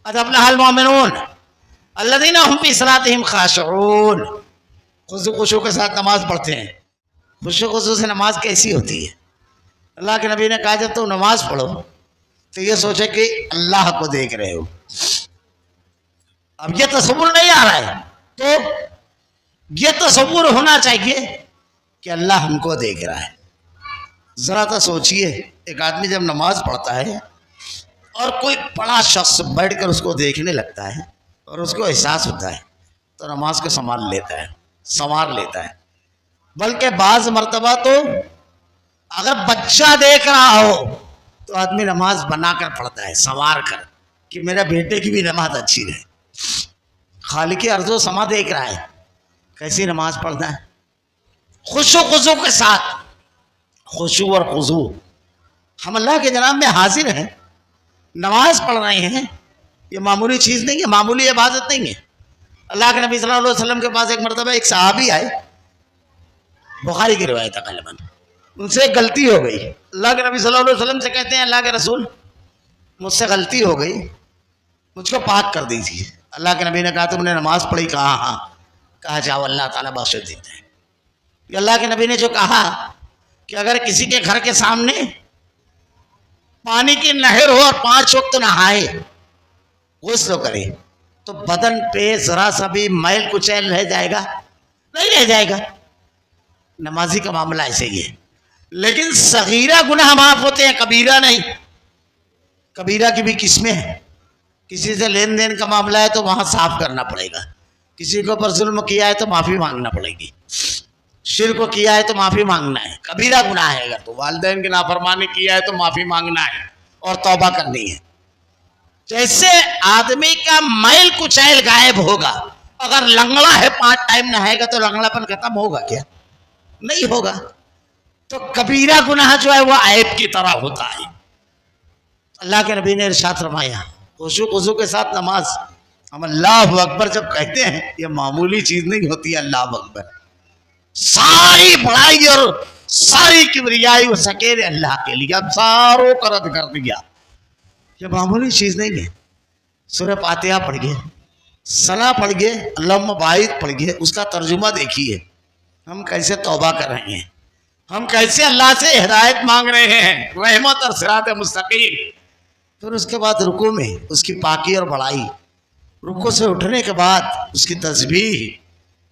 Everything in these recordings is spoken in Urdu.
قد افلح المؤمنون الذین هم فی صلاتهم خاشعون. خشوع کے ساتھ نماز پڑھتے ہیں. خشوع سے نماز کیسی ہوتی ہے؟ اللہ کے نبی نے کہا جب تم نماز پڑھو تو یہ سوچے کہ اللہ کو دیکھ رہے ہو. اب یہ تصور نہیں آ رہا ہے تو یہ تصور ہونا چاہیے کہ اللہ ہم کو دیکھ رہا ہے. ذرا تو سوچئے ایک آدمی جب نماز پڑھتا ہے اور کوئی بڑا شخص بیٹھ کر اس کو دیکھنے لگتا ہے اور اس کو احساس ہوتا ہے تو نماز کو سنوار لیتا ہے. بلکہ بعض مرتبہ تو اگر بچہ دیکھ رہا ہو تو آدمی نماز بنا کر پڑھتا ہے سنوار کر کہ میرا بیٹے کی بھی نماز اچھی رہے. خالق ارض و سما دیکھ رہا ہے کیسی نماز پڑھتا ہے خشوع کے ساتھ. خشوع اور خضوع ہم اللہ کے جناب میں حاضر ہیں, نماز پڑھ رہے ہیں. یہ معمولی چیز نہیں ہے, معمولی عبادت نہیں ہے. اللہ کے نبی صلی اللہ علیہ وسلم کے پاس ایک مرتبہ ایک صحابی آئے, بخاری کی روایت ہے غالباً, ان سے ایک غلطی ہو گئی. اللہ کے نبی صلی اللہ علیہ وسلم سے کہتے ہیں اللہ کے رسول مجھ سے غلطی ہو گئی, مجھ کو پاک کر دی تھی. اللہ کے نبی نے کہا تم نے نماز پڑھی؟ کہا ہاں. کہا جاؤ اللہ تعالیٰ بخش دیتے ہیں. اللہ کے نبی نے جو کہا کہ اگر کسی کے گھر کے سامنے پانی کی نہر ہو اور 5 وقت نہائے, غسل کرے, تو بدن پہ ذرا سا بھی میل کچیل رہ جائے گا؟ نہیں رہ جائے گا. نمازی کا معاملہ ایسے ہی ہے. لیکن صغیرہ گناہ معاف ہوتے ہیں, کبیرہ نہیں. کبیرہ کی بھی قسمیں ہیں. کسی سے لین دین کا معاملہ ہے تو وہاں صاف کرنا پڑے گا. کسی کو پر ظلم کیا ہے تو معافی مانگنا پڑے گی. شرک کو کیا ہے تو معافی مانگنا ہے, کبیرہ گناہ ہے. اگر تو والدین کی نافرمانی کیا ہے تو معافی مانگنا ہے اور توبہ کرنی ہے. جیسے آدمی کا میل کچیل غائب ہوگا, اگر لنگڑا ہے 5 ٹائم نہائے گا تو لنگڑا پن ختم ہوگا کیا؟ نہیں ہوگا. تو کبیرہ گناہ جو ہے وہ عیب کی طرح ہوتا ہے. اللہ کے نبی نے ارشاد فرمایا خشوع کے ساتھ نماز. ہم اللہ اکبر جب کہتے ہیں یہ معمولی چیز نہیں ہوتی ہے. اللہ اکبر ساری بڑائی اور ساری کبریائی وہ سکیرے اللہ کے لیے, اب ساروں کا رد کر دیا. یہ معمولی چیز نہیں ہے. سورہ فاتحہ پڑھیے, ثنا پڑھیے, اللہم بارک پڑھیے, اس کا ترجمہ دیکھیے. ہم کیسے توبہ کر رہے ہیں, ہم کیسے اللہ سے ہدایت مانگ رہے ہیں, رحمت اور صراط مستقیم. پھر اس کے بعد رکوع میں اس کی پاکی اور بڑائی, رکوع سے اٹھنے کے بعد اس کی تسبیح,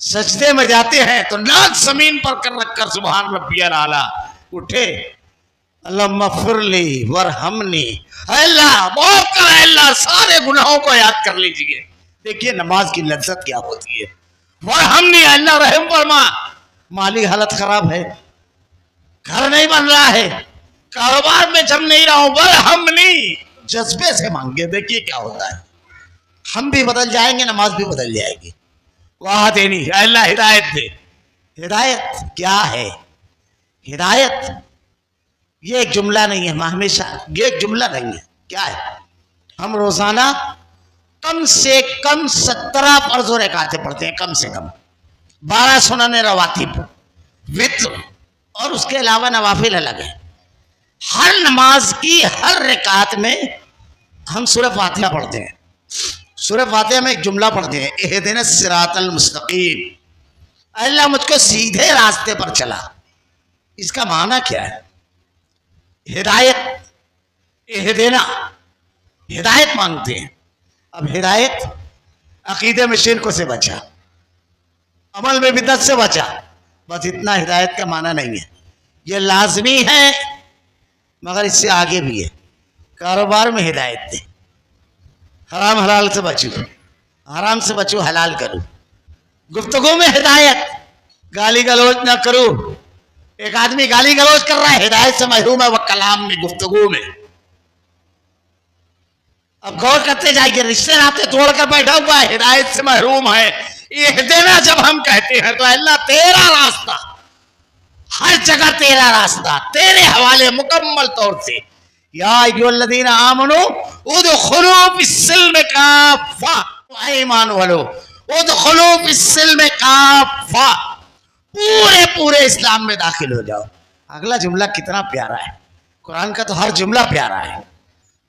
سجدے میں جاتے ہیں تو ناک زمین پر کر رکھ کر سبحان ربی الاعلیٰ اٹھے. اللہم اغفر لی ورحمنی, اے اللہ معاف کر, اے اللہ سارے گناہوں کو یاد کر لیجئے. دیکھیے نماز کی لذت کیا ہوتی ہے. ورحمنی, اے اللہ رحم فرما. مالی حالت خراب ہے, گھر نہیں بن رہا ہے, کاروبار میں جم نہیں رہا ہوں, ورحمنی جذبے سے مانگے. دیکھیے کیا ہوتا ہے, ہم بھی بدل جائیں گے, نماز بھی بدل جائے گی. واہ دینی, اے اللہ ہدایت دے. ہدایت کیا ہے؟ ہدایت یہ ایک جملہ نہیں ہے, ہمیشہ یہ ایک جملہ نہیں ہے. کیا ہے؟ ہم روزانہ کم سے کم 17 فرض و رکعتیں پڑھتے ہیں, کم سے کم 12 سنن رواتب, وتر, اور اس کے علاوہ نوافل الگ ہیں. ہر نماز کی ہر رکعت میں ہم سورہ فاتحہ پڑھتے ہیں. سورہ فاتحہ میں ایک جملہ پڑھتے ہیں, اہدنا الصراط المستقیم, اے اللہ مجھ کو سیدھے راستے پر چلا. اس کا معنی کیا ہے؟ ہدایت, اہدنا ہدایت مانگتے ہیں. اب ہدایت عقیدے میں شرک سے بچا, عمل میں بدعت سے بچا, بس اتنا ہدایت کا معنی نہیں ہے. یہ لازمی ہے مگر اس سے آگے بھی ہے. کاروبار میں ہدایت دے, حرام حلال سے بچو, حرام سے بچو, حلال کرو. گفتگو میں ہدایت, گالی گلوچ نہ کرو. ایک آدمی گالی گلوچ کر رہا ہے, ہدایت سے محروم ہے وہ کلام میں, گفتگو میں. اب غور کرتے جائیے, رشتے ناطے توڑ کر بیٹھا ہوا ہے, ہدایت سے محروم ہے. یہ دینا جب ہم کہتے ہیں تو اللہ تیرا راستہ, ہر جگہ تیرا راستہ تیرے حوالے مکمل طور سے. یا ایھا الذین آمنوا ادخلوا فی السلم کافہ, اے ایمان والو ادخلوا فی السلم کافہ, پورے اسلام میں داخل ہو جاؤ. اگلا جملہ کتنا پیارا ہے, قرآن کا تو ہر جملہ پیارا ہے.